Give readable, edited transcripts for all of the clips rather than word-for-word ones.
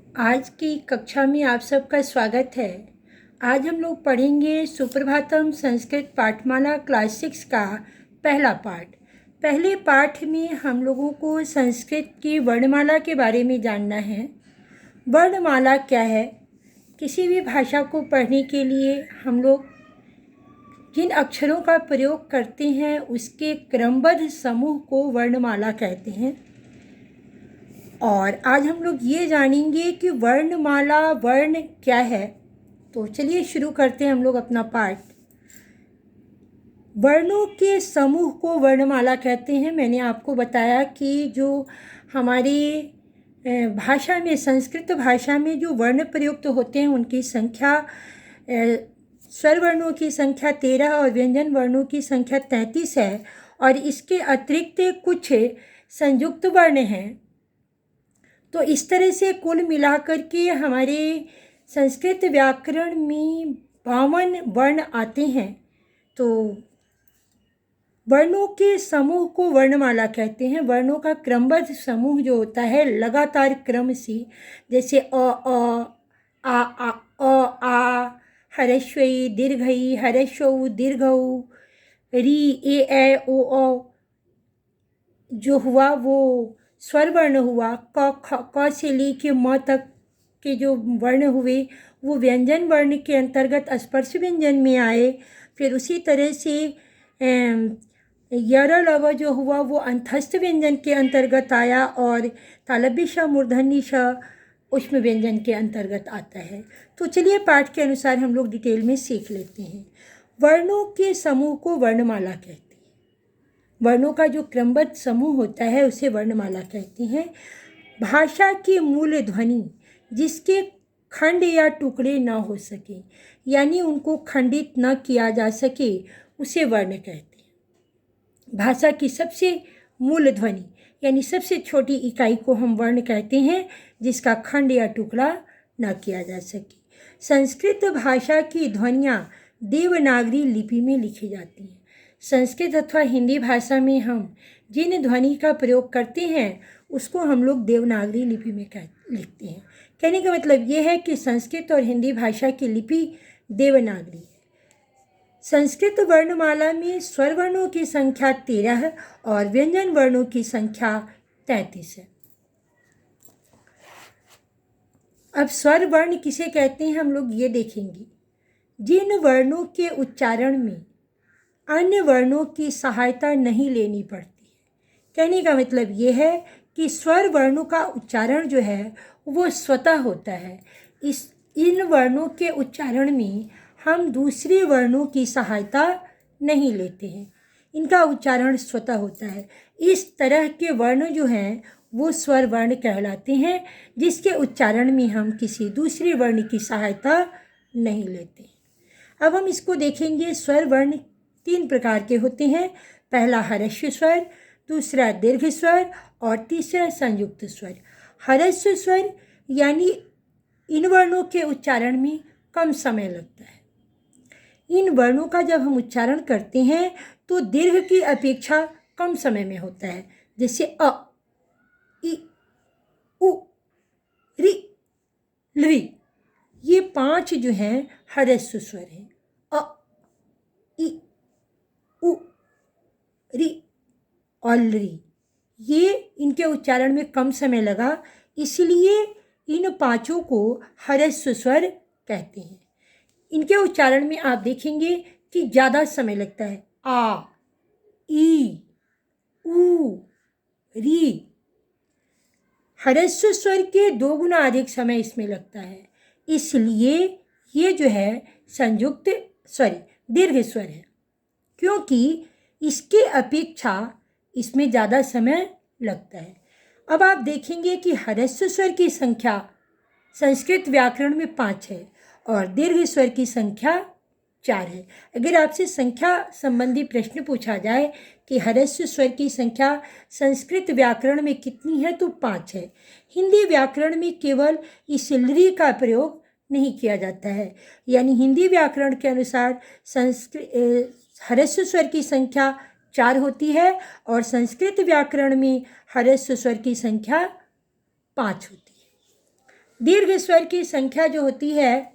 आज की कक्षा में आप सबका स्वागत है। आज हम लोग पढ़ेंगे सुप्रभातम संस्कृत पाठमाला क्लास 6 का पहला पाठ। पहले पाठ में हम लोगों को संस्कृत की वर्णमाला के बारे में जानना है। वर्णमाला क्या है? किसी भी भाषा को पढ़ने के लिए हम लोग जिन अक्षरों का प्रयोग करते हैं उसके क्रमबद्ध समूह को वर्णमाला कहते हैं। और आज हम लोग ये जानेंगे कि वर्णमाला वर्ण क्या है। तो चलिए शुरू करते हैं हम लोग अपना पाठ। वर्णों के समूह को वर्णमाला कहते हैं। मैंने आपको बताया कि जो हमारी भाषा में, संस्कृत भाषा में जो वर्ण प्रयुक्त होते हैं उनकी संख्या, स्वर वर्णों की संख्या 13 और व्यंजन वर्णों की संख्या 33 है। और इसके अतिरिक्त कुछ संयुक्त वर्ण हैं। तो इस तरह से कुल मिलाकर के हमारे संस्कृत व्याकरण में 52 वर्ण आते हैं। तो वर्णों के समूह को वर्णमाला कहते हैं। वर्णों का क्रमबद्ध समूह जो होता है लगातार क्रम से, जैसे आ, हरस्वई दीर्घई, हरस्वऊ दीर्घऊ, री ए ओ जो हुआ वो स्वर वर्ण हुआ। क से लेके म तक के जो वर्ण हुए वो व्यंजन वर्ण के अंतर्गत स्पर्श व्यंजन में आए। फिर उसी तरह से यर लव जो हुआ वो अंतस्थ व्यंजन के अंतर्गत आया और तालव्य श मूर्धन्य श उष्म व्यंजन के अंतर्गत आता है। तो चलिए पाठ के अनुसार हम लोग डिटेल में सीख लेते हैं। वर्णों के समूह को वर्णमाला कहते हैं। वर्णों का जो क्रमबद्ध समूह होता है उसे वर्णमाला कहते हैं। भाषा की मूल ध्वनि जिसके खंड या टुकड़े न हो सके, यानी उनको खंडित न किया जा सके, उसे वर्ण कहते हैं। भाषा की सबसे मूल ध्वनि यानी सबसे छोटी इकाई को हम वर्ण कहते हैं, जिसका खंड या टुकड़ा न किया जा सके। संस्कृत भाषा की ध्वनियाँ देवनागरी लिपि में लिखी जाती हैं। संस्कृत अथवा हिंदी भाषा में हम जिन ध्वनि का प्रयोग करते हैं उसको हम लोग देवनागरी लिपि में लिखते हैं। कहने का मतलब ये है कि संस्कृत और हिंदी भाषा की लिपि देवनागरी है। संस्कृत वर्णमाला में स्वर वर्णों की संख्या 13 और व्यंजन वर्णों की संख्या 33 है। अब स्वर वर्ण किसे कहते हैं हम लोग ये देखेंगे। जिन वर्णों के उच्चारण में अन्य वर्णों की सहायता नहीं लेनी पड़ती है। कहने का मतलब ये है कि स्वर वर्णों का उच्चारण जो है वो स्वतः होता है। इन वर्णों के उच्चारण में हम दूसरे वर्णों की सहायता नहीं लेते हैं। इनका उच्चारण स्वतः होता है। इस तरह के वर्ण जो हैं वो स्वर वर्ण कहलाते हैं, जिसके उच्चारण में हम किसी दूसरे वर्ण की सहायता नहीं लेते। अब हम इसको देखेंगे। स्वर वर्ण 3 प्रकार के होते हैं। पहला हर्स्व स्वर, दूसरा दीर्घ स्वर और तीसरा संयुक्त स्वर। हर्स्व स्वर यानी इन वर्णों के उच्चारण में कम समय लगता है। इन वर्णों का जब हम उच्चारण करते हैं तो दीर्घ की अपेक्षा कम समय में होता है। जैसे अ, इ, उ, रि, लृ। ये 5 जो हैं हर्स्व स्वर हैं। अ, इ, उ, रि और लृ। ये इनके उच्चारण में कम समय लगा, इसलिए इन 5 को हर्स्व स्वर कहते हैं। इनके उच्चारण में आप देखेंगे कि ज़्यादा समय लगता है। आ, ई, उ, री। हर्स्व स्वर के 2 गुना अधिक समय इसमें लगता है, इसलिए ये जो है दीर्घ स्वर है, क्योंकि इसके अपेक्षा इसमें ज़्यादा समय लगता है। अब आप देखेंगे कि हर्स्व स्वर की संख्या संस्कृत व्याकरण में 5 है और दीर्घ स्वर की संख्या 4 है। अगर आपसे संख्या संबंधी प्रश्न पूछा जाए कि हर्स्व स्वर की संख्या संस्कृत व्याकरण में कितनी है, तो 5 है। हिंदी व्याकरण में केवल इस लृ का प्रयोग नहीं किया जाता है, यानी हिंदी व्याकरण के अनुसार हर्स्व स्वर की संख्या 4 होती है और संस्कृत व्याकरण में हर्स्व स्वर की संख्या 5 होती है। दीर्घ स्वर की संख्या जो होती है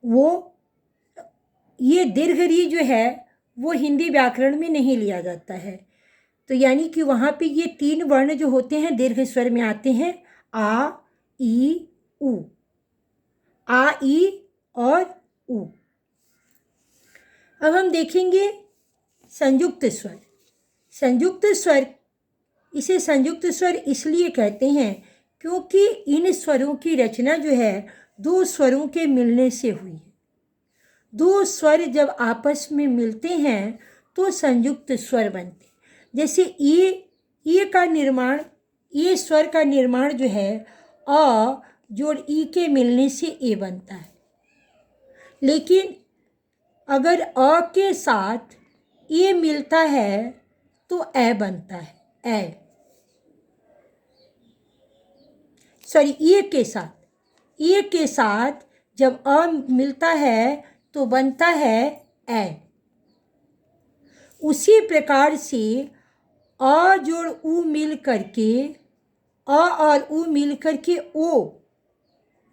वो, ये दीर्घ री जो है वो हिंदी व्याकरण में नहीं लिया जाता है। तो यानी कि वहाँ पे ये 3 वर्ण जो होते हैं दीर्घ स्वर में आते हैं, आ, ई, उ। आ, ई और उ। अब हम देखेंगे संयुक्त स्वर। संयुक्त स्वर, इसे संयुक्त स्वर इसलिए कहते हैं क्योंकि इन स्वरों की रचना जो है 2 स्वरों के मिलने से हुई है। 2 स्वर जब आपस में मिलते हैं तो संयुक्त स्वर बनते हैं। जैसे ए का निर्माण, ए स्वर का निर्माण जो है अ जोड़ ई के मिलने से ए बनता है। लेकिन अगर अ के साथ ए मिलता है तो ए बनता है, ए। सॉरी, ए के साथ जब अ मिलता है तो बनता है ए। उसी प्रकार से अ जोड़ उ मिल करके, अ और उ मिल करके ओ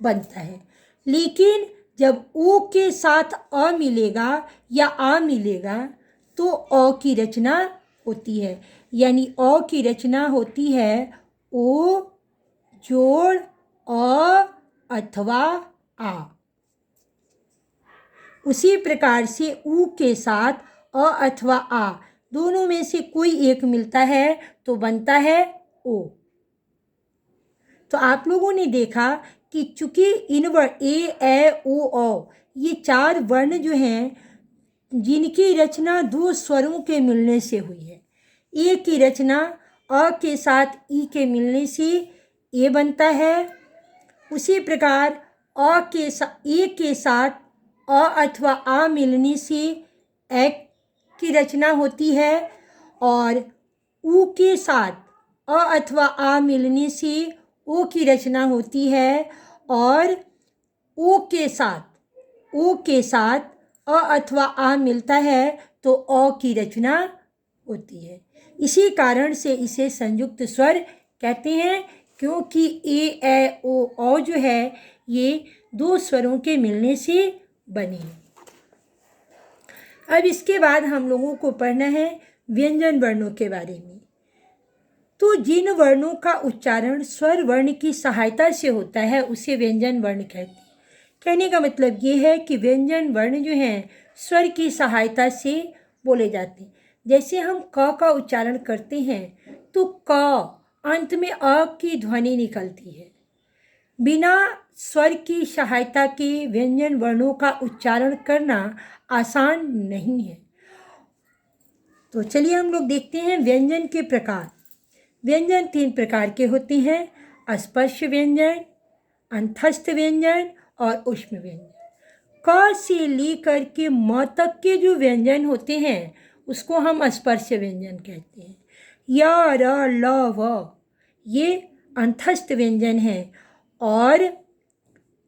बनता है। लेकिन जब ओ के साथ अ मिलेगा या आ मिलेगा तो अ की रचना होती है। यानी अ की रचना होती है ओ जोड़ अ अथवा आ। उसी प्रकार से उ के साथ अ अथवा आ दोनों में से कोई एक मिलता है तो बनता है ओ। तो आप लोगों ने देखा कि चूंकि इन वर्ण ए ओ औ ये 4 वर्ण जो हैं जिनकी रचना 2 स्वरों के मिलने से हुई है। ए की रचना अ के साथ ई के मिलने से ए बनता है। उसी प्रकार ए के साथ अ अथवा आ मिलने से ए की रचना होती है और उ के साथ अ अथवा आ मिलने से ओ की रचना होती है और ओ के साथ अ अथवा आ मिलता है तो अ की रचना होती है। इसी कारण से इसे संयुक्त स्वर कहते हैं क्योंकि ए ओ औ जो है ये 2 स्वरों के मिलने से बने हैं। अब इसके बाद हम लोगों को पढ़ना है व्यंजन वर्णों के बारे में। तो जिन वर्णों का उच्चारण स्वर वर्ण की सहायता से होता है उसे व्यंजन वर्ण कहते हैं। कहने का मतलब ये है कि व्यंजन वर्ण जो हैं स्वर की सहायता से बोले जाते हैं। जैसे हम क का उच्चारण करते हैं तो क अंत में अ की ध्वनि निकलती है। बिना स्वर की सहायता के व्यंजन वर्णों का उच्चारण करना आसान नहीं है। तो चलिए हम लोग देखते हैं व्यंजन के प्रकार। व्यंजन 3 प्रकार के होते हैं, स्पर्श व्यंजन, अंतस्थ व्यंजन और ऊष्म व्यंजन। क से लेकर के म तक के जो व्यंजन होते हैं उसको हम स्पर्श व्यंजन कहते हैं। य, र, ल, व ये अंतस्थ व्यंजन है और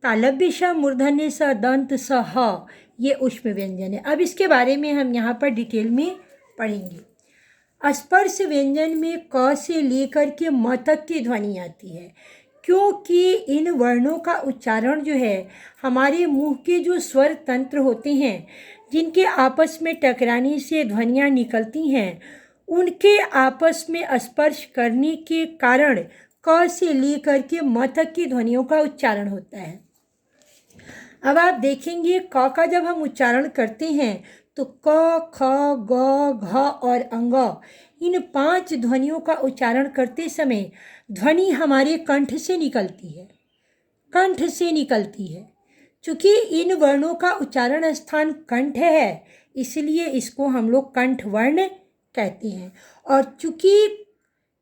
तालव्य श, मूर्धन्य स, दंत स, ह ये ऊष्म व्यंजन है। अब इसके बारे में हम यहाँ पर डिटेल में पढ़ेंगे। स्पर्श व्यंजन में क से लेकर के म तक की ध्वनि आती है क्योंकि इन वर्णों का उच्चारण जो है हमारे मुंह के जो स्वर तंत्र होते हैं जिनके आपस में टकराने से ध्वनियाँ निकलती हैं उनके आपस में स्पर्श करने के कारण क से लेकर के म तक की ध्वनियों का उच्चारण होता है। अब आप देखेंगे क का जब हम उच्चारण करते हैं तो क, ख, ग, घ और अंग इन 5 ध्वनियों का उच्चारण करते समय ध्वनि हमारे कंठ से निकलती है। चूँकि इन वर्णों का उच्चारण स्थान कंठ है इसलिए इसको हम लोग कंठ वर्ण कहते हैं। और चूँकि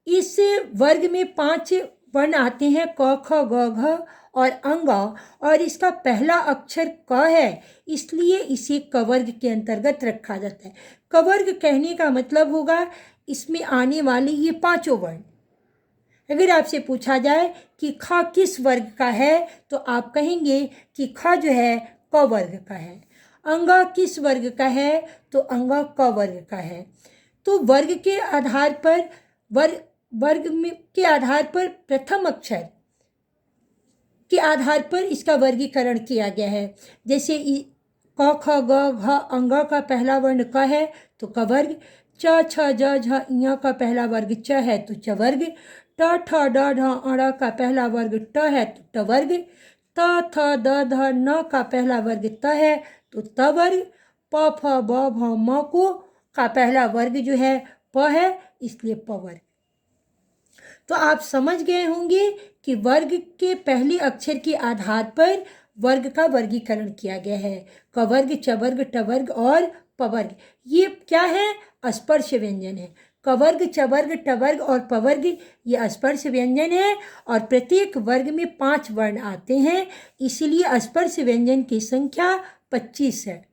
इस वर्ग में 5 वर्ण आते हैं क, ख, ग, घ और अंग और इसका पहला अक्षर क है इसलिए इसे कवर्ग के अंतर्गत रखा जाता है। कवर्ग कहने का मतलब होगा इसमें आने वाले ये 5 वर्ण। अगर आपसे पूछा जाए कि ख किस वर्ग का है तो आप कहेंगे कि ख जो है क वर्ग का है। अंग किस वर्ग का है तो अंग क वर्ग का है। तो वर्ग के आधार पर प्रथम अक्षर के आधार पर इसका वर्गीकरण किया गया है। जैसे क ख ग घ अंग का पहला वर्ण क है तो क वर्ग, च छ ज झ ञ का पहला वर्ग च है तो च वर्ग, ट ठ ड ढ अण का पहला वर्ग ट है तो ट वर्ग, त थ द ध न का पहला वर्ग त है तो त वर्ग, प फ ब भ म को का पहला वर्ग जो है प है, इसलिए प वर्ग। तो आप समझ गए होंगे कि वर्ग के पहले अक्षर के आधार पर वर्ग का वर्गीकरण किया गया है। क वर्ग, च वर्ग, ट वर्ग और प वर्ग। ये क्या है? स्पर्श व्यंजन है। क वर्ग, च वर्ग, ट वर्ग और प वर्ग ये स्पर्श व्यंजन है और प्रत्येक वर्ग में 5 वर्ण आते हैं, इसलिए स्पर्श व्यंजन की संख्या 25 है।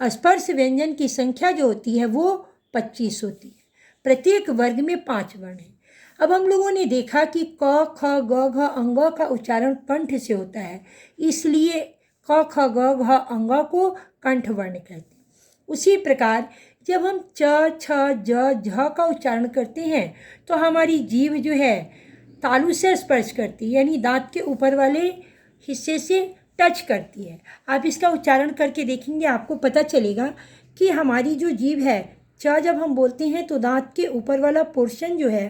स्पर्श व्यंजन की संख्या जो होती है वो 25 होती है। प्रत्येक वर्ग में 5 वर्ण हैं। अब हम लोगों ने देखा कि क ख ग घ अंग का उच्चारण कंठ से होता है, इसलिए क ख ग घ अंग को कंठ वर्ण कहते हैं। उसी प्रकार जब हम च छ ज झ का उच्चारण करते हैं तो हमारी जीभ जो है तालु से स्पर्श करती है, यानी दांत के ऊपर वाले हिस्से से टच करती है। आप इसका उच्चारण करके देखेंगे, आपको पता चलेगा कि हमारी जो जीभ है, च जब हम बोलते हैं तो दांत के ऊपर वाला पोर्शन जो है,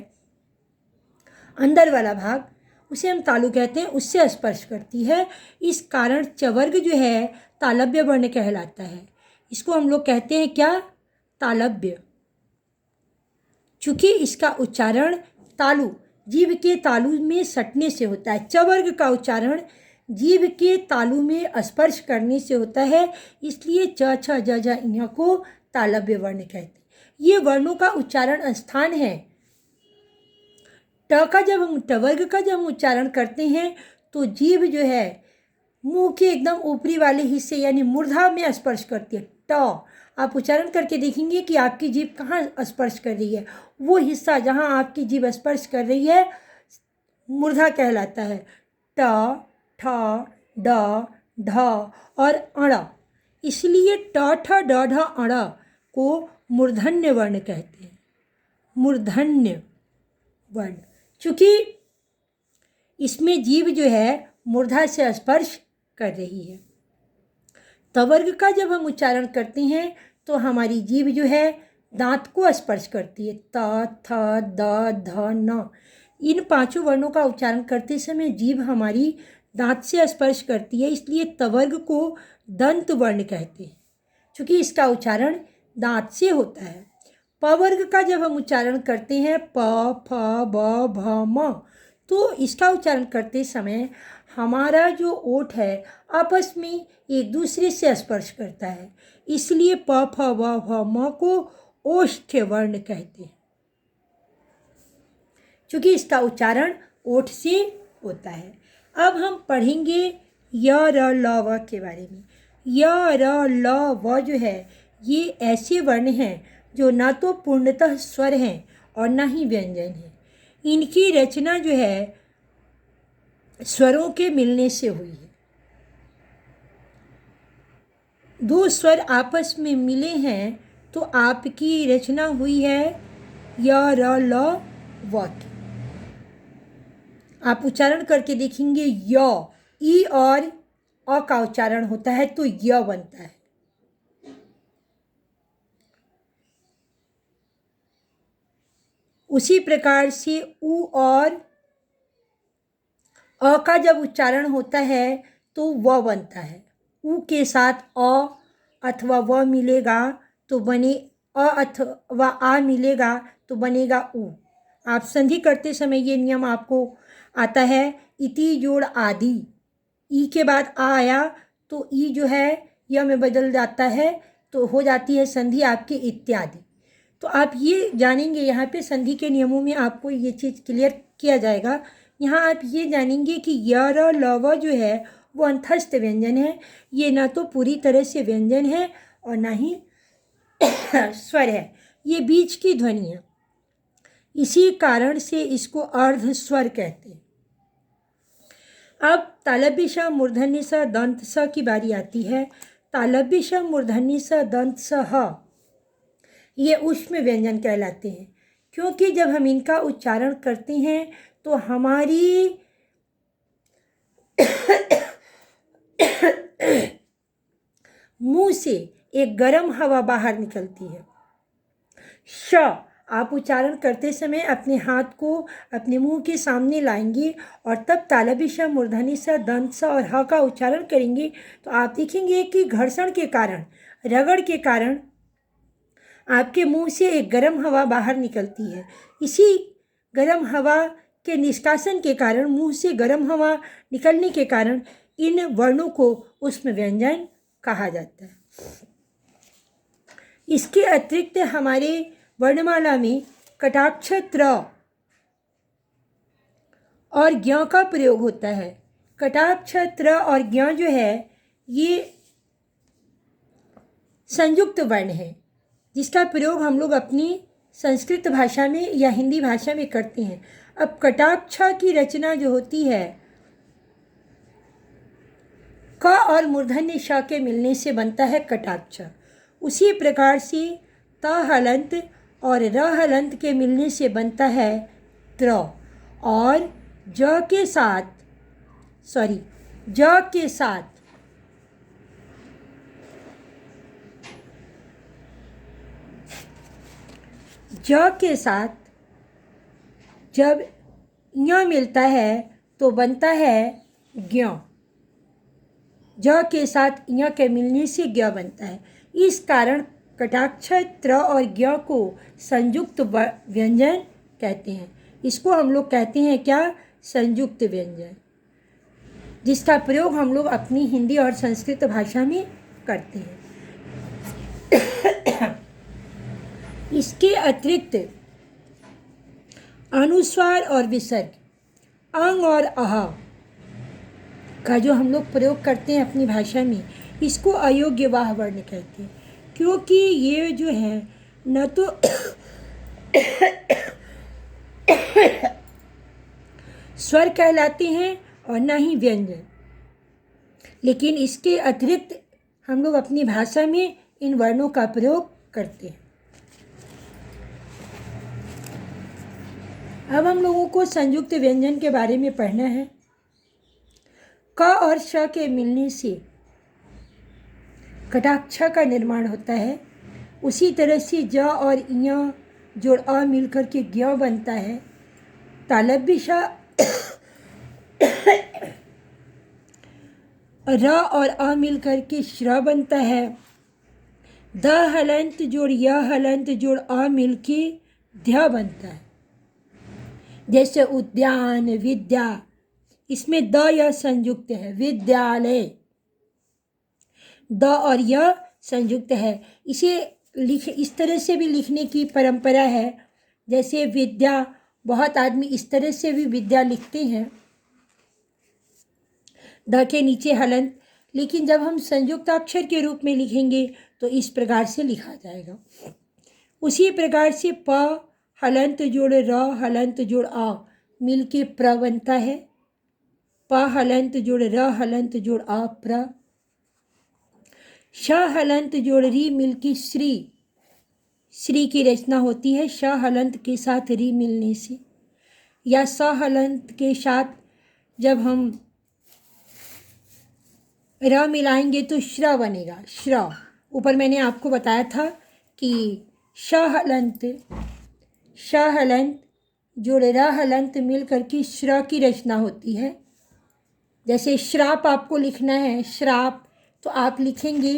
अंदर वाला भाग, उसे हम तालु कहते हैं, उससे स्पर्श करती है। इस कारण च वर्ग जो है तालव्य वर्ण कहलाता है। इसको हम लोग कहते हैं क्या? तालव्य। चूंकि इसका उच्चारण तालु, जीभ के तालु में सटने से होता है। च वर्ग का उच्चारण जीभ के तालु में स्पर्श करने से होता है, इसलिए च छ ज झ ञ को तालव्य वर्ण कहते हैं। ये वर्णों का उच्चारण स्थान है। ट वर्ग का जब हम उच्चारण करते हैं तो जीभ जो है मुंह के एकदम ऊपरी वाले हिस्से यानी मूर्धा में स्पर्श करती है। ट, आप उच्चारण करके देखेंगे कि आपकी जीभ कहाँ स्पर्श कर रही है। वो हिस्सा जहाँ आपकी जीभ स्पर्श कर रही है मूर्धा कहलाता है। ट, ठ, ड, ढ और अण, इसलिए ट ठ ड ढ अण को मूर्धन्य वर्ण कहते हैं। मूर्धन्य वर्ण, चूँकि इसमें जीभ जो है मूर्धा से स्पर्श कर रही है। तवर्ग का जब हम उच्चारण करते हैं तो हमारी जीभ जो है दांत को स्पर्श करती है। त, थ, द, ध, न, इन 5 वर्णों का उच्चारण करते समय जीभ हमारी दांत से स्पर्श करती है, इसलिए तवर्ग को दंत वर्ण कहते हैं, चूँकि इसका उच्चारण दांत से होता है। प वर्ग का जब हम उच्चारण करते हैं प, फ, ब, भ, म, तो इसका उच्चारण करते समय हमारा जो ओठ है आपस में एक दूसरे से स्पर्श करता है, इसलिए प, फ, ब, भ, म को ओष्ठ वर्ण कहते हैं, क्योंकि इसका उच्चारण ओठ से होता है। अब हम पढ़ेंगे य, र, ल, व के बारे में। य, र, ल, व जो है ये ऐसे वर्ण हैं जो ना तो पूर्णतः स्वर हैं और ना ही व्यंजन हैं। इनकी रचना जो है स्वरों के मिलने से हुई है। 2 स्वर आपस में मिले हैं तो आपकी रचना हुई है य, र, ल, व की। आप उच्चारण करके देखेंगे य, ई और अ का उच्चारण होता है तो य बनता है। उसी प्रकार से उ और अ का जब उच्चारण होता है तो व बनता है। उ के साथ अ अथवा व मिलेगा तो बने अ अथवा आ मिलेगा तो बनेगा उ। आप संधि करते समय ये नियम आपको आता है, इति जोड़ आदि, ई के बाद आ आया तो ई जो है य में बदल जाता है तो हो जाती है संधि आपकी इत्यादि। तो आप ये जानेंगे, यहाँ पे संधि के नियमों में आपको ये चीज़ क्लियर किया जाएगा। यहाँ आप ये जानेंगे कि य, र, ल, व जो है वो अंतस्थ व्यंजन है। ये ना तो पूरी तरह से व्यंजन है और ना ही स्वर है, ये बीच की ध्वनि है। इसी कारण से इसको अर्ध स्वर कहते हैं। अब तालव्य श, मूर्धन्य स, दंत स की बारी आती है। तालव्य श, मूर्धन्य स, दंत स, ह ये ऊष्म व्यंजन कहलाते हैं, क्योंकि जब हम इनका उच्चारण करते हैं तो हमारी मुंह से एक गर्म हवा बाहर निकलती है। श आप उच्चारण करते समय अपने हाथ को अपने मुंह के सामने लाएंगे और तब तालव्य श, मूर्धन्य स, दंत स और ह का उच्चारण करेंगे तो आप देखेंगे कि घर्षण के कारण, रगड़ के कारण आपके मुंह से एक गर्म हवा बाहर निकलती है। इसी गर्म हवा के निष्कासन के कारण, मुंह से गर्म हवा निकलने के कारण इन वर्णों को ऊष्म व्यंजन कहा जाता है। इसके अतिरिक्त हमारे वर्णमाला में कटाक्ष त्र और ज्ञ का प्रयोग होता है। कटाक्ष त्र और ज्ञ जो है ये संयुक्त वर्ण है, जिसका प्रयोग हम लोग अपनी संस्कृत भाषा में या हिंदी भाषा में करते हैं। अब कटाक्ष की रचना जो होती है क और मूर्धन्य श के मिलने से बनता है कटाक्ष। उसी प्रकार से त हलंत और र हलंत के मिलने से बनता है त्र और ज के साथ जब ञ मिलता है तो बनता है ज्ञ। ज के साथ ञ के मिलने से ज्ञ बनता है। इस कारण कटाक्ष त्र और ज्ञ को संयुक्त व्यंजन कहते हैं। इसको हम लोग कहते हैं क्या? संयुक्त व्यंजन, जिसका प्रयोग हम लोग अपनी हिंदी और संस्कृत भाषा में करते हैं। इसके अतिरिक्त अनुस्वार और विसर्ग, अंग और अह का जो हम लोग प्रयोग करते हैं अपनी भाषा में, इसको अयोग्य वाह वर्ण कहते हैं, क्योंकि ये जो है न तो स्वर कहलाते हैं और न ही व्यंजन। लेकिन इसके अतिरिक्त हम लोग अपनी भाषा में इन वर्णों का प्रयोग करते हैं। अब हम लोगों को संयुक्त व्यंजन के बारे में पढ़ना है। क और श के मिलने से कटाक्ष का निर्माण होता है। उसी तरह से ज और ञ जोड़ अ मिलकर के ज्ञ बनता है। तालव्य श र और अ मिलकर के श्र बनता है। द हलंत जोड़ य हलंत जोड़ अ मिल के ध्य बनता है। जैसे उद्यान, विद्या, इसमें द य संयुक्त है। विद्यालय, द और य संयुक्त है। इसे इस तरह से भी लिखने की परंपरा है। जैसे विद्या, बहुत आदमी इस तरह से भी विद्या लिखते हैं, द के नीचे हलंत। लेकिन जब हम संयुक्त अक्षर के रूप में लिखेंगे तो इस प्रकार से लिखा जाएगा। उसी प्रकार से प हलंत जोड़ र हलंत जोड़ आ मिल के प्र बनता है। प हलंत जोड़ र हलंत जोड़ आ प्र। श हलंत जोड़ री मिल के श्री की रचना होती है। श हलंत के साथ री मिलने से, या स हलंत के साथ जब हम र मिलाएंगे तो श्र बनेगा। श्र, ऊपर मैंने आपको बताया था कि श हलंत जोड़ र हलंत मिल करके श्र की रचना होती है। जैसे श्राप आपको लिखना है, श्राप, तो आप लिखेंगे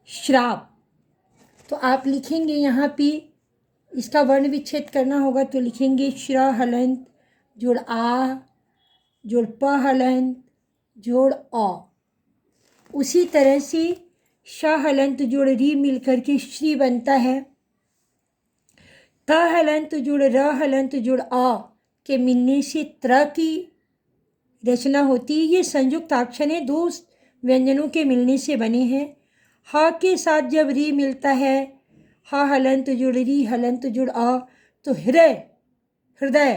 श्राप, तो आप लिखेंगे यहाँ पे इसका वर्ण विच्छेद करना होगा तो लिखेंगे श्र हलंत जोड़ आ जोड़ प हलंत जोड़ अ। उसी तरह से श हलंत जोड़ री मिलकर के श्री बनता है। त हलंत जोड़ र हलंत जोड़ अ के मिलने से त्र की रचना होती है। ये संयुक्त अक्षर है, दो व्यंजनों के मिलने से बने हैं। ह के साथ जब री मिलता है, ह हलंत जोड़ री हलंत जोड़ अ, तो हृदय,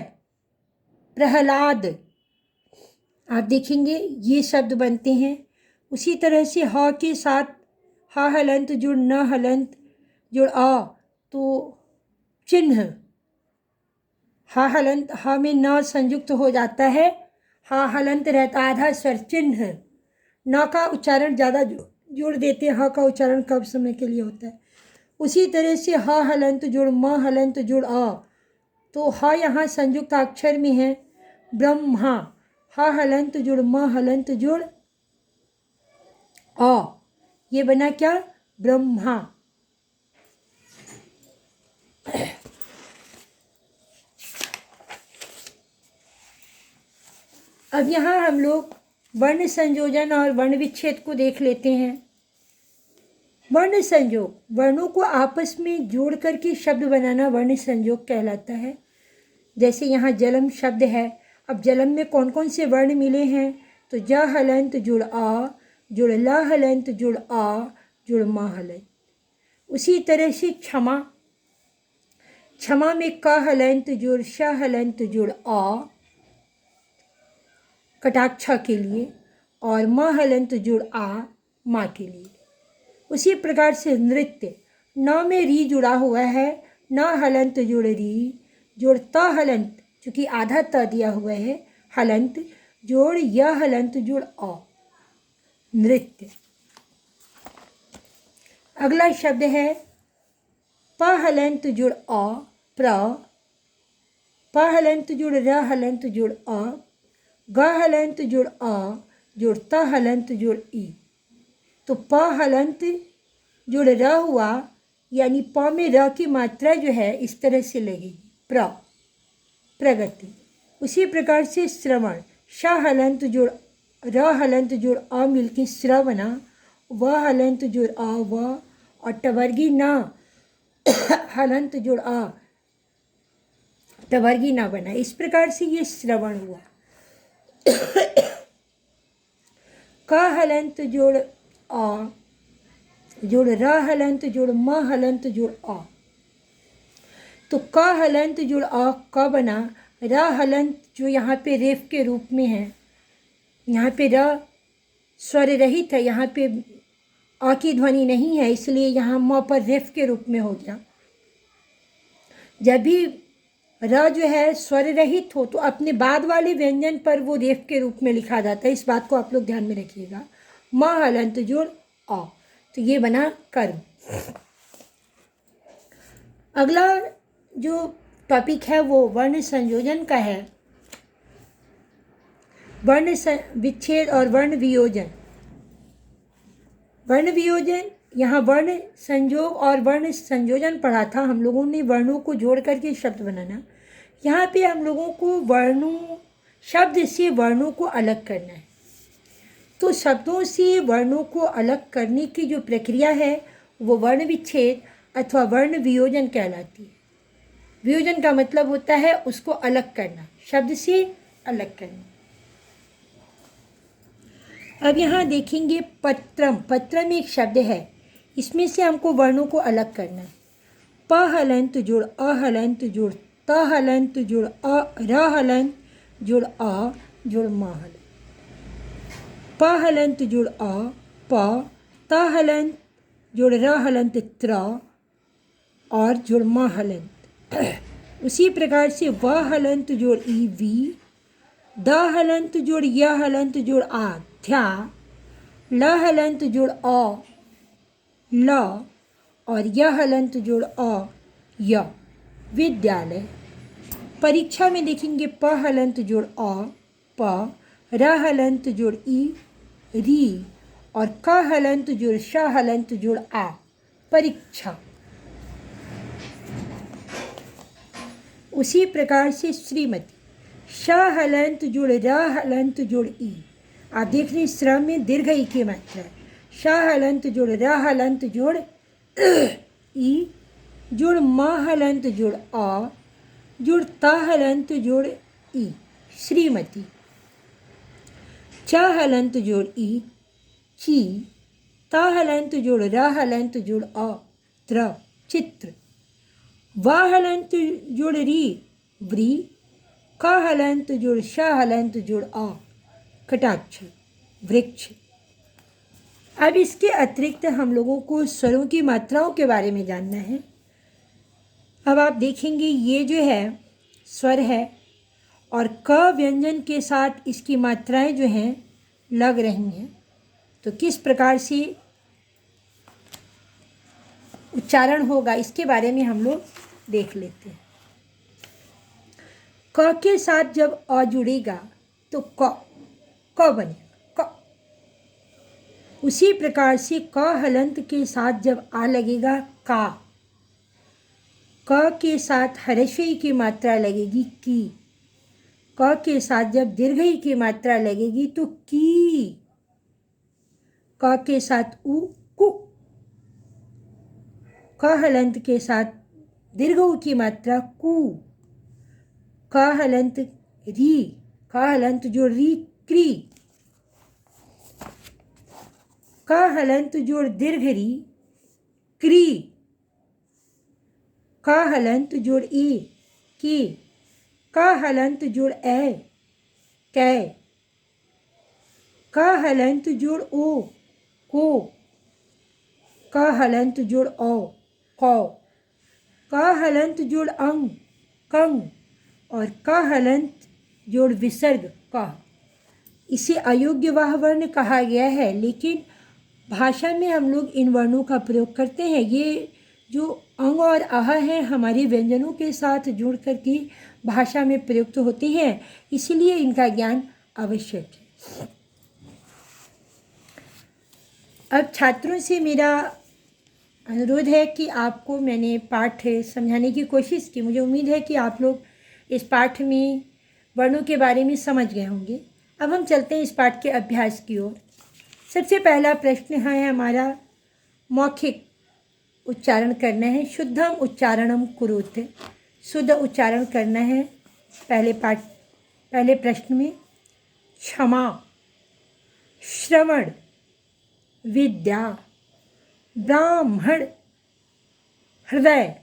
प्रहलाद, आप देखेंगे ये शब्द बनते हैं। उसी तरह से ह के साथ ह हलंत जोड़ न हलंत जोड़ अ, तो चिन्ह, ह हलंत, ह में न संयुक्त हो जाता है, ह हलंत रहता आधा स्वर, चिन्ह। न का उच्चारण ज़्यादा जोड़ देते हैं, ह का उच्चारण कब समय के लिए होता है। उसी तरह से ह हलंत जोड़ म हलंत जोड़ अ, तो ह यहाँ संयुक्त अक्षर में है ब्रह्मा, ह हलंत जोड़ म हलंत जोड़ अ, ये बना क्या, ब्रह्मा। अब यहाँ हम लोग वर्ण संयोजन और वर्ण विच्छेद को देख लेते हैं। वर्ण संयोग, वर्णों को आपस में जोड़ करके शब्द बनाना वर्ण संयोग कहलाता है। जैसे यहाँ जलम शब्द है, अब जलम में कौन कौन से वर्ण मिले हैं, तो ज हलंत जुड़ आ जुड़ ला हलंत जुड़ आ जुड़ मा हलंत। उसी तरह से क्षमा, क्षमा में क हलंत जुड़ श हलंत जुड़ आ कटाक्षा के लिए, और म हलंत जुड़ आ माँ के लिए। उसी प्रकार से नृत्य, न में री जुड़ा हुआ है, न हलंत जुड़ री जोड़ त हलंत, चूँकि आधा त दिया हुआ है, हलंत जोड़ य हलंत जुड़ अ, नृत्य। अगला शब्द है प हलंत जुड़ अ प्र, प हलंत जुड़ र हलंत जुड़ अ, ग हलंत जुड़ अ जुड़ त हलंत जुड़ ई। तो प हलंत जुड़ र हुआ, यानी प में र की मात्रा जो है इस तरह से लगेगी, प्र, प्रगति। उसी प्रकार से श्रवण, श हलंत जुड़ र हलंत जुड़ अ मिलके श्र बना, व हलंत जुड़ अ व, और टवर्गी न हलंत जुड़ अ, टवर्गी न बना। इस प्रकार से ये श्रवण हुआ। क हलंत जोड़ अ जोड़ र हलंत जोड़ म हलंत जोड़ अ, तो क हलंत जोड़ अ क बना, र हलंत जो यहाँ पे रेफ के रूप में है, यहाँ पे र स्वर रहित है, यहाँ पे अ की ध्वनि नहीं है, इसलिए यहाँ म पर रेफ के रूप में हो गया। जब भी र जो है स्वर रहित हो तो अपने बाद वाले व्यंजन पर वो रेफ के रूप में लिखा जाता है, इस बात को आप लोग ध्यान में रखिएगा। म हलंत जोड़ अ, तो ये बना कर्म। अगला जो टॉपिक है वो वर्ण संयोजन का है, वर्ण विच्छेद और वर्ण वियोजन। वर्ण वियोजन, यहाँ वर्ण संयोग और वर्ण संयोजन पढ़ा था हम लोगों ने, वर्णों को जोड़ करके शब्द बनाना। यहाँ पे हम लोगों को वर्णों, शब्द से वर्णों को अलग करना है। तो शब्दों से वर्णों को अलग करने की जो प्रक्रिया है वो वर्ण विच्छेद अथवा वर्ण वियोजन कहलाती है। वियोजन का मतलब होता है उसको अलग करना, शब्द से अलग करना। अब यहाँ देखेंगे पत्रम, पत्रम एक शब्द है, इसमें से हमको वर्णों को अलग करना है। प हलंत जोड़ अ हलंत जोड़ त हलंत जोड़ अ र हलंत जोड़ अ जोड़ म हलंत, प हलंत जोड़ अ प, त हलंत जोड़ र हलंत त्र और जोड़ म हलंत। उसी प्रकार से व हलंत जोड़ ई वी, द हलंत जोड़ य हलंत जोड़ आ ध्या, ल हलंत जोड़ अ ल, और य हलंत जोड़ अ य, विद्यालय। परीक्षा में देखेंगे प हलंत जोड़ अ प, र हलंत जोड़ ई री, और क हलंत जोड़ श हलंत जोड़ आ, परीक्षा। उसी प्रकार से श्रीमती, श हलंत जोड़ र हलंत जोड़ ई, आप देख रहे हैं श्र में दीर्घ ई की मात्रा है, श हलंत जोड़ र हलंत जोड़ ई जोड़ म हलंत जोड़ अ जोड़ त हलंत जोड़ ई, श्रीमती। च हलंत जोड़ ई ची, त हलंत जोड़ र हलंत जोड़ अ त्र, चित्र। व हलंत जोड़ री व्री, क हलंत जोड़ श हलंत जोड़ अ, कटाक्ष, वृक्ष। अब इसके अतिरिक्त हम लोगों को स्वरों की मात्राओं के बारे में जानना है। अब आप देखेंगे ये जो है स्वर है, और क व्यंजन के साथ इसकी मात्राएं जो हैं लग रही हैं। तो किस प्रकार से उच्चारण होगा, इसके बारे में हम लोग देख लेते हैं। क के साथ जब अ जुड़ेगा तो क बनेगा क। उसी प्रकार से क हलंत के साथ जब आ लगेगा का। क के साथ हर्षई की मात्रा लगेगी की। क के साथ जब दीर्घई की मात्रा लगेगी तो की। क के साथ उ कु। क हलंत के साथ दीर्घ उ की मात्रा कु। क हलंत री। क हलंत जोड़ री क्री। क हलंत जोड़ दीर्घ री क्री। क हलंत जोड़ ई की। क हलंत जोड़ ए कै। क हलंत जोड़ ओ को। क हलंत जोड़ औ कौ। क हलंत जोड़ अंग कंग। और क हलंत जोड़ विसर्ग कह। इसे अयोग्यवाह वर्ण कहा गया है, लेकिन भाषा में हम लोग इन वर्णों का प्रयोग करते हैं। ये जो अंग और अह हैं हमारे व्यंजनों के साथ जुड़ करके भाषा में प्रयुक्त होते हैं, इसलिए इनका ज्ञान आवश्यक है। अब छात्रों से मेरा अनुरोध है कि आपको मैंने पाठ समझाने की कोशिश की। मुझे उम्मीद है कि आप लोग इस पाठ में वर्णों के बारे में समझ गए होंगे। अब हम चलते हैं इस पाठ के अभ्यास की ओर। सबसे पहला प्रश्न है हमारा, मौखिक उच्चारण करना है। शुद्धम उच्चारणम कुरुत। शुद्ध उच्चारण करना है। पहले प्रश्न में क्षमा, श्रवण, विद्या, ब्राह्मण, हृदय,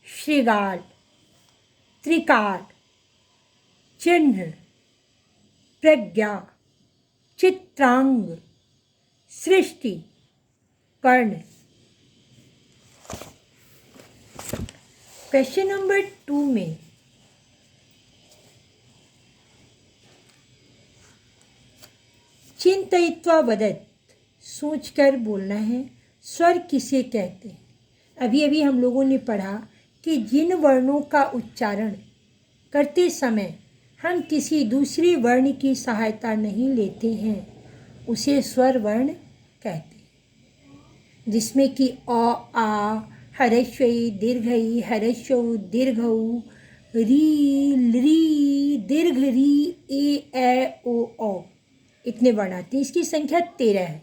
श्रृगाल, त्रिकाल, चिन्ह, प्रज्ञा, चित्रांग, सृष्टि, कर्ण। क्वेश्चन नंबर 2 में चिंतयित्वा वदत्, सोचकर बोलना है। स्वर किसे कहते हैं? अभी अभी हम लोगों ने पढ़ा कि जिन वर्णों का उच्चारण करते समय हम किसी दूसरे वर्ण की सहायता नहीं लेते हैं, उसे स्वर वर्ण कहते हैं। जिसमें कि अ, आ, हर्षई, दीर्घई, हर्षौ, दीर्घऊ, री, ली, दीर्घ री, ए, ओ, औ, इतने वर्ण आते हैं। इसकी संख्या 13 है।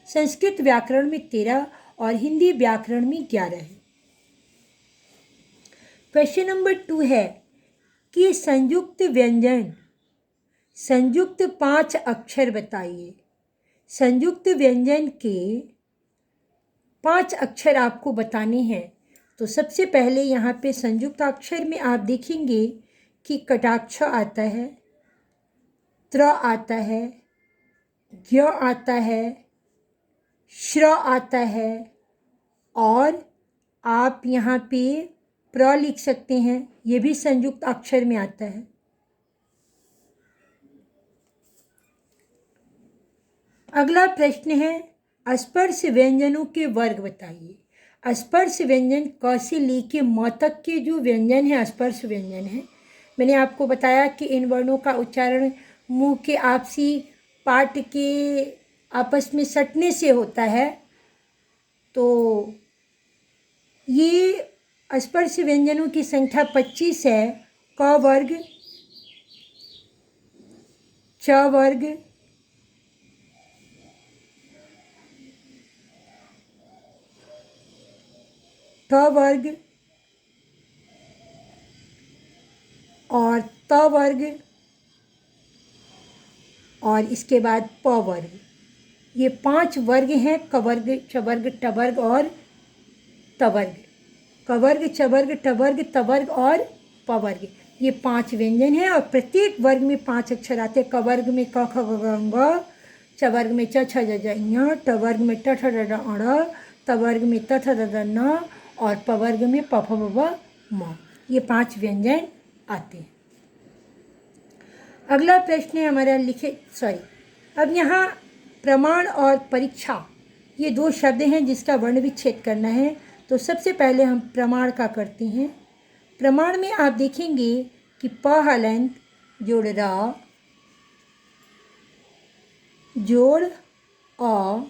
संस्कृत व्याकरण में 13 और हिंदी व्याकरण में 11 है। क्वेश्चन नंबर 2 है कि संयुक्त व्यंजन, संयुक्त 5 अक्षर बताइए। संयुक्त व्यंजन के 5 अक्षर आपको बताने हैं। तो सबसे पहले यहाँ पे संयुक्त अक्षर में आप देखेंगे कि कटाक्ष आता है, त्र आता है, ज्ञ आता है, श्र आता है, और आप यहाँ पे प्र लिख सकते हैं, ये भी संयुक्त अक्षर में आता है। अगला प्रश्न है स्पर्श व्यंजनों के वर्ग बताइए। स्पर्श व्यंजन क से लेके म तक के जो व्यंजन है स्पर्श व्यंजन है। मैंने आपको बताया कि इन वर्णों का उच्चारण मुंह के आपसी पार्ट के आपस में सटने से होता है। तो ये स्पर्श व्यंजनों की संख्या 25 है। क वर्ग, च वर्ग, ट वर्ग और त वर्ग, और इसके बाद प वर्ग। ये 5 वर्ग हैं, क वर्ग, च वर्ग, ट वर्ग और त वर्ग। क वर्ग, च वर्ग, ट वर्ग, त वर्ग और प वर्ग। ये 5 व्यंजन हैं और प्रत्येक वर्ग में 5 अक्षर आते हैं। क वर्ग में क, ख, ग, घ, च वर्ग में च, छ, ज, ञ, ट वर्ग में ट, ठ, ड, ढ, अण, त वर्ग में त, थ, द, ध, न, और प वर्ग में प, फ, ब, भ, म। ये 5 व्यंजन आते हैं। अगला प्रश्न है हमारा अब यहाँ प्रमाण और परीक्षा, ये 2 शब्द हैं जिसका वर्ण विच्छेद करना है। तो सबसे पहले हम प्रमाण का करते हैं। प्रमाण में आप देखेंगे कि प हलंत जोड़ रा जोड़ अ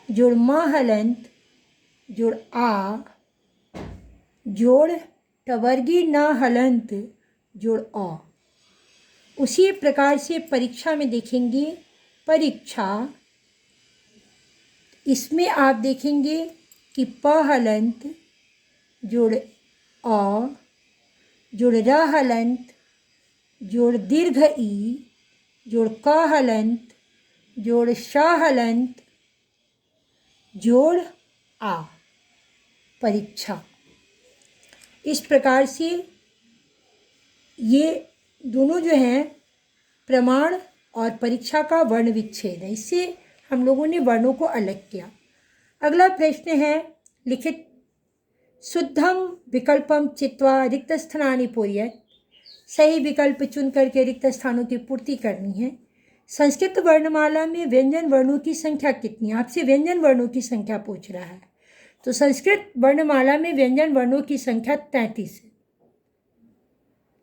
जोड़ म हलंत जोड़ आ जोड़ टवर्गी न हलंत जोड़ अ। उसी प्रकार से परीक्षा में देखेंगे, परीक्षा, इसमें आप देखेंगे कि प हलंत जोड़ अ जोड़ र हलंत जोड़ दीर्घ ई जोड़ क हलंत जोड़ श हलंत जोड़ आ। परीक्षा। इस प्रकार से ये दोनों जो हैं प्रमाण और परीक्षा का वर्ण विच्छेद है। इससे हम लोगों ने वर्णों को अलग किया। अगला प्रश्न है, लिखित शुद्धम विकल्पम चित्वा रिक्त स्थानानि पूरयेत्। सही विकल्प चुन करके रिक्त स्थानों की पूर्ति करनी है। संस्कृत वर्णमाला में व्यंजन वर्णों की संख्या कितनी है? आपसे व्यंजन वर्णों की संख्या पूछ रहा है। तो संस्कृत वर्णमाला में व्यंजन वर्णों की संख्या 33 है।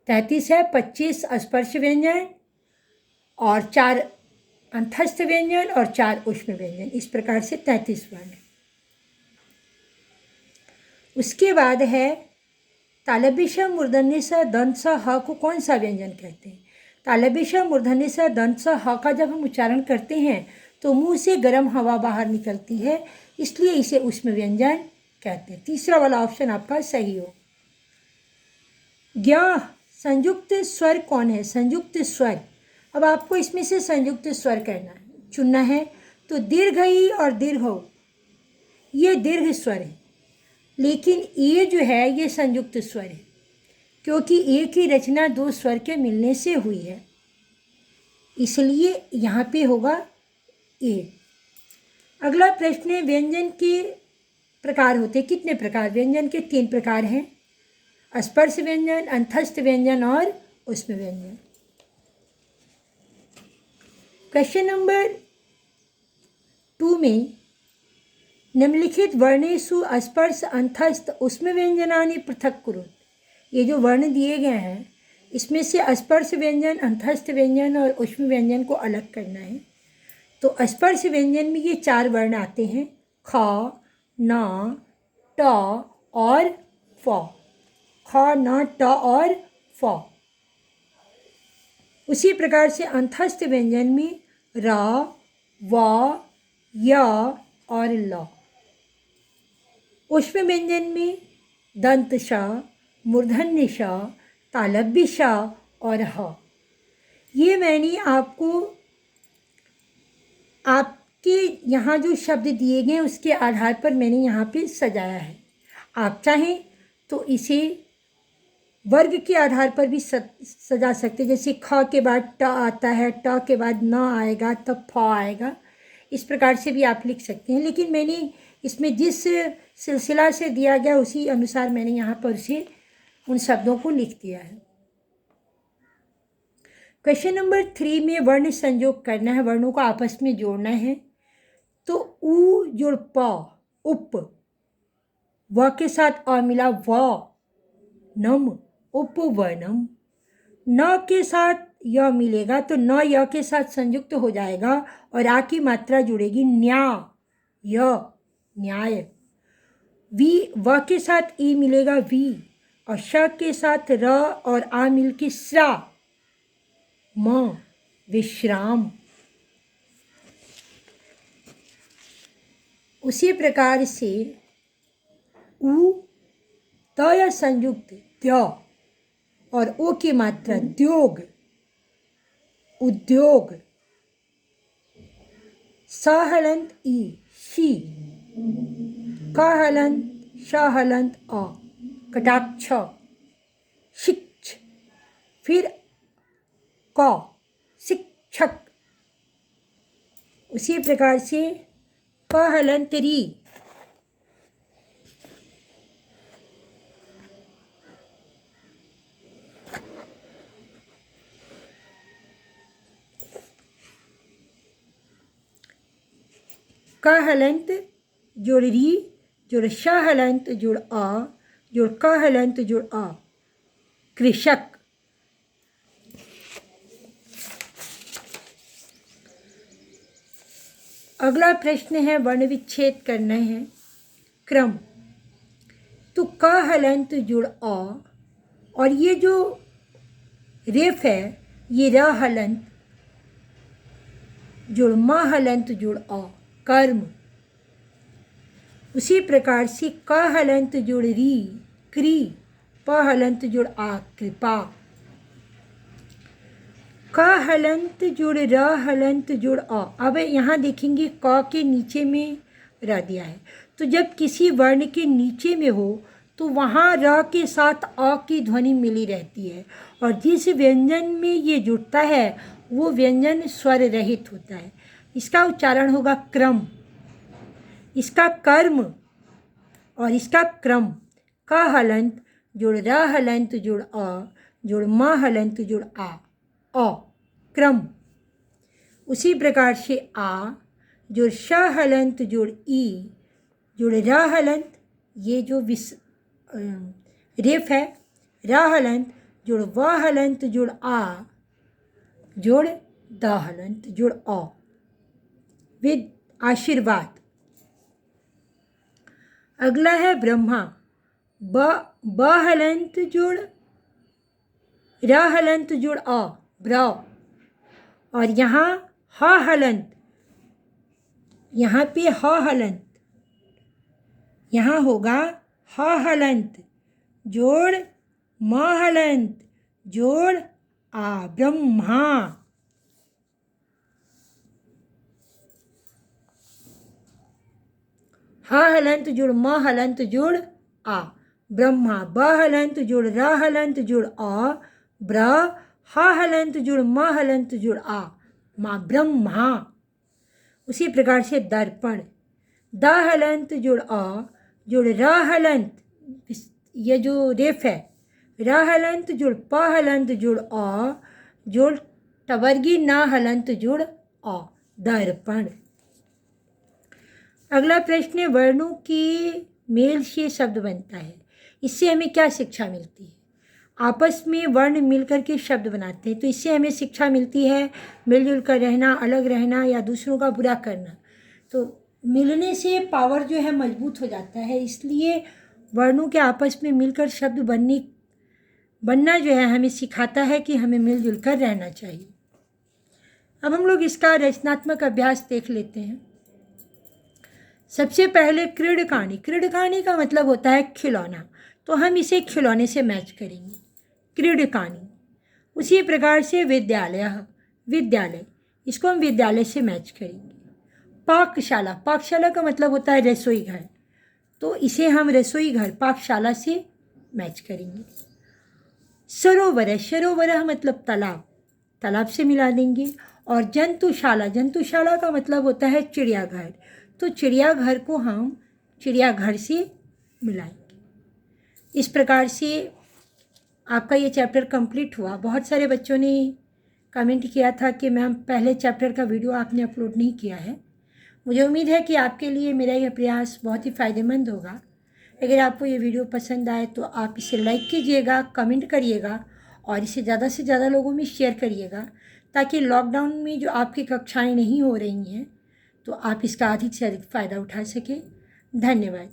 33 है। 25 स्पर्श व्यंजन और 4 अंतस्थ व्यंजन और 4 ऊष्म व्यंजन, इस प्रकार से 33 वर्ण है। उसके बाद है तालव्य मूर्धन्य स दंत स ह को कौन सा व्यंजन कहते हैं? तालव्य मूर्धन्य स दंत स ह का जब हम उच्चारण करते हैं तो मुंह से गर्म हवा बाहर निकलती है, इसलिए इसे ऊष्म व्यंजन कहते हैं। तीसरा वाला ऑप्शन आपका सही हो। ज्ञ संयुक्त स्वर कौन है? संयुक्त स्वर, अब आपको इसमें से संयुक्त स्वर करना है, चुनना है। तो दीर्घ ई और दीर्घ ऊ ये दीर्घ स्वर है, लेकिन ये जो है ये संयुक्त स्वर है, क्योंकि एक ही रचना 2 स्वर के मिलने से हुई है, इसलिए यहाँ पे होगा ए। अगला प्रश्न है, व्यंजन के प्रकार होते कितने प्रकार? व्यंजन के 3 प्रकार हैं, स्पर्श व्यंजन, अंतस्थ व्यंजन और ऊष्म व्यंजन। क्वेश्चन नंबर 2 में निम्नलिखित वर्णेषु स्पर्श अंतस्थ ऊष्म व्यंजनानि पृथक कुरु। ये जो वर्ण दिए गए हैं इसमें से स्पर्श व्यंजन, अंतस्थ व्यंजन और ऊष्म व्यंजन को अलग करना है। तो स्पर्श व्यंजन में ये 4 वर्ण आते हैं, ख, न, ट और फ। ख, न, ट और फ। उसी प्रकार से अंतस्थ व्यंजन में र, व, य और ल। ऊष्म व्यंजन में दंत श, मूर्धन्य श, तालव्य श और ह। ये मैंने आपके यहाँ जो शब्द दिए गए उसके आधार पर मैंने यहाँ पे सजाया है। आप चाहें तो इसे वर्ग के आधार पर भी सजा सकते, जैसे ख के बाद ट आता है, ट के बाद न आएगा तब फ आएगा, इस प्रकार से भी आप लिख सकते हैं। लेकिन मैंने इसमें जिस सिलसिला से दिया गया उसी अनुसार मैंने यहाँ पर से उन शब्दों को लिख दिया है। क्वेश्चन नंबर 3 में वर्ण संयोग करना है, वर्णों को आपस में जोड़ना है। तो उ जोड़ प, उप, व के साथ अ मिला व, नम, उपवनम। न के साथ य मिलेगा तो न य के साथ संयुक्त हो जाएगा और आ की मात्रा जुड़ेगी न्या, य, न्याय। व के साथ ई मिलेगा वी और श के साथ र और आ मिल के श्रा, म, विश्राम। उसी प्रकार से उ, त या संयुक्त त्य और ओ की मात्रा द्योग, उद्योग। स हलंत ई, शी। क हलंत, श हलंत अ, कटाक्ष, शिक्ष। फिर क, शिक्षक। उसी प्रकार से क हलंत री, क हलंत जोड़ री, जुड़ श हलंत जुड़ अ जुड़ क हलंत जुड़ अ, कृषक। अगला प्रश्न है वर्ण विच्छेद करना है। क्रम, तो क हलंत जुड़ अ, और ये जो रेफ है ये र हलंत जुड़ म हलंत जुड़ अ, कर्म। उसी प्रकार से क हलंत जुड़ री क्री, प हलंत जुड़ आ कृपा। क हलंत जुड़ र हलंत जुड़ अ। अब यहाँ देखेंगे क के नीचे में र दिया है, तो जब किसी वर्ण के नीचे में हो तो वहाँ र के साथ अ की ध्वनि मिली रहती है, और जिस व्यंजन में ये जुड़ता है वो व्यंजन स्वर रहित होता है। इसका उच्चारण होगा क्रम, इसका कर्म और इसका क्रम। क हलंत जुड़ र हलंत जुड़ अ जुड़ म हलंत जुड़ आ, अ क्रम। उसी प्रकार से आ जुड़ श हलंत जुड़ ई जुड़ र हलंत, ये जो रेफ है र हलंत जुड़ व हलंत जुड़ आ जुड़ द हलंत जुड़ अ, विद आशीर्वाद। अगला है ब्रह्मा, ब हलंत जुड़ र हलंत जुड़ अ, ब्र। और यहाँ ह हलंत, यहाँ पे ह हलंत, यहाँ होगा ह हलंत जोड़ म हलंत जोड़ आ, ब्रह्मा। ह हलंत जुड़ म हलंत जुड़ आ, ब्रह्मा। ब हलंत जुड़ र हलंत जुड़ अ, ब्र। ह हलंत जुड़ म हलंत जुड़ आ, माँ ब्रह्मा। उसी प्रकार से दर्पण, द हलंत जुड़ अ जुड़ र हलंत, ये जो रेफ है र हलंत जुड़ प हलंत जुड़ अ जुड़ टवर्गी न हलंत जुड़ अ, दर्पण। अगला प्रश्न है वर्णों के मेल से शब्द बनता है, इससे हमें क्या शिक्षा मिलती है। आपस में वर्ण मिलकर के शब्द बनाते हैं, तो इससे हमें शिक्षा मिलती है मिलजुल कर रहना, अलग रहना या दूसरों का बुरा करना। तो मिलने से पावर जो है मजबूत हो जाता है, इसलिए वर्णों के आपस में मिलकर शब्द बनना जो है हमें सिखाता है कि हमें मिलजुल कर रहना चाहिए। अब हम लोग इसका रचनात्मक अभ्यास देख लेते हैं। सबसे पहले क्रीडकानी, क्रीडकानी का मतलब होता है खिलौना, तो हम इसे खिलौने से मैच करेंगे, क्रीडकानी। उसी प्रकार से विद्यालय, विद्यालय, इसको हम विद्यालय से मैच करेंगे। पाकशाला, पाकशाला का मतलब होता है रसोई घर, तो इसे हम रसोई घर पाकशाला से मैच करेंगे। सरोवर, सरोवर मतलब तालाब, तालाब से मिला देंगे। और जंतुशाला, जंतुशाला का मतलब होता है चिड़ियाघर, तो चिड़ियाघर को हम चिड़ियाघर से मिलाएंगे। इस प्रकार से आपका ये चैप्टर कंप्लीट हुआ। बहुत सारे बच्चों ने कमेंट किया था कि मैम पहले चैप्टर का वीडियो आपने अपलोड नहीं किया है। मुझे उम्मीद है कि आपके लिए मेरा यह प्रयास बहुत ही फ़ायदेमंद होगा। अगर आपको ये वीडियो पसंद आए तो आप इसे लाइक कीजिएगा, कमेंट करिएगा और इसे ज़्यादा से ज़्यादा लोगों में शेयर करिएगा, ताकि लॉकडाउन में जो आपकी कक्षाएं नहीं हो रही हैं तो आप इसका अधिक से अधिक फ़ायदा उठा सकें। धन्यवाद।